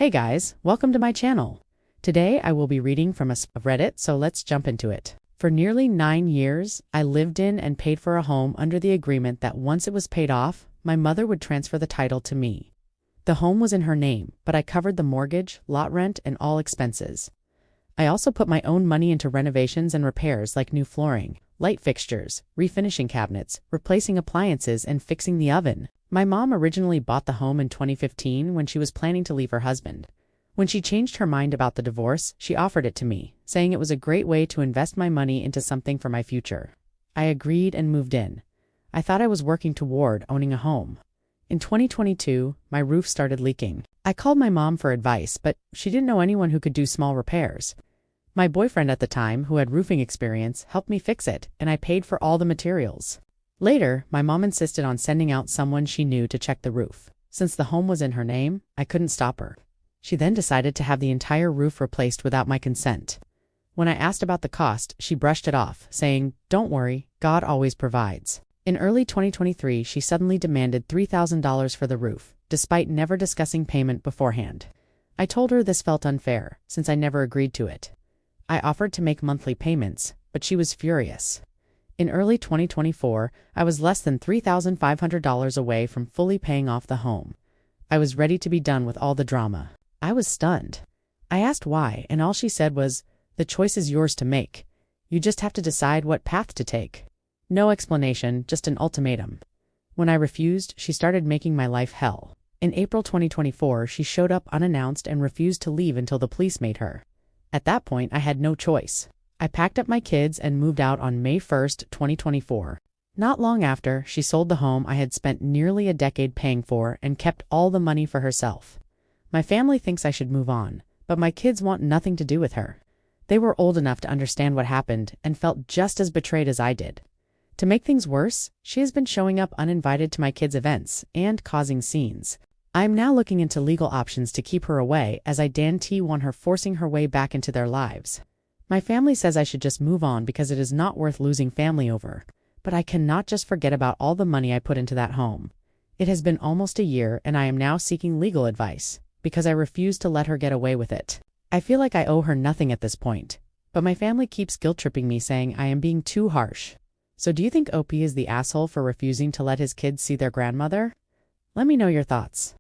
Hey guys, welcome to my channel. Today I will be reading from a Reddit, so let's jump into it. For nearly 9 years, I lived in and paid for a home under the agreement that once it was paid off, my mother would transfer the title to me. The home was in her name, but I covered the mortgage, lot rent, and all expenses. I also put my own money into renovations and repairs like new flooring, light fixtures, refinishing cabinets, replacing appliances, and fixing the oven. My mom originally bought the home in 2015 when she was planning to leave her husband. When she changed her mind about the divorce, she offered it to me, saying it was a great way to invest my money into something for my future. I agreed and moved in. I thought I was working toward owning a home. In 2022, my roof started leaking. I called my mom for advice, but she didn't know anyone who could do small repairs. My boyfriend at the time, who had roofing experience, helped me fix it, and I paid for all the materials. Later, my mom insisted on sending out someone she knew to check the roof. Since the home was in her name, I couldn't stop her. She then decided to have the entire roof replaced without my consent. When I asked about the cost, she brushed it off, saying, "Don't worry, God always provides." In early 2023, she suddenly demanded $3,000 for the roof, despite never discussing payment beforehand. I told her this felt unfair, since I never agreed to it. I offered to make monthly payments, but she was furious. In early 2024, I was less than $3,500 away from fully paying off the home. I was ready to be done with all the drama. I was stunned. I asked why, and all she said was, "The choice is yours to make. You just have to decide what path to take." No explanation, just an ultimatum. When I refused, she started making my life hell. In April 2024, she showed up unannounced and refused to leave until the police made her. At that point, I had no choice. I packed up my kids and moved out on May 1st, 2024. Not long after, she sold the home I had spent nearly a decade paying for and kept all the money for herself. My family thinks I should move on, but my kids want nothing to do with her. They were old enough to understand what happened and felt just as betrayed as I did. To make things worse, she has been showing up uninvited to my kids' events and causing scenes. I am now looking into legal options to keep her away, as I don't want her forcing her way back into their lives. My family says I should just move on because it is not worth losing family over, but I cannot just forget about all the money I put into that home. It has been almost a year, and I am now seeking legal advice, because I refuse to let her get away with it. I feel like I owe her nothing at this point, but my family keeps guilt-tripping me, saying I am being too harsh. So do you think OP is the asshole for refusing to let his kids see their grandmother? Let me know your thoughts.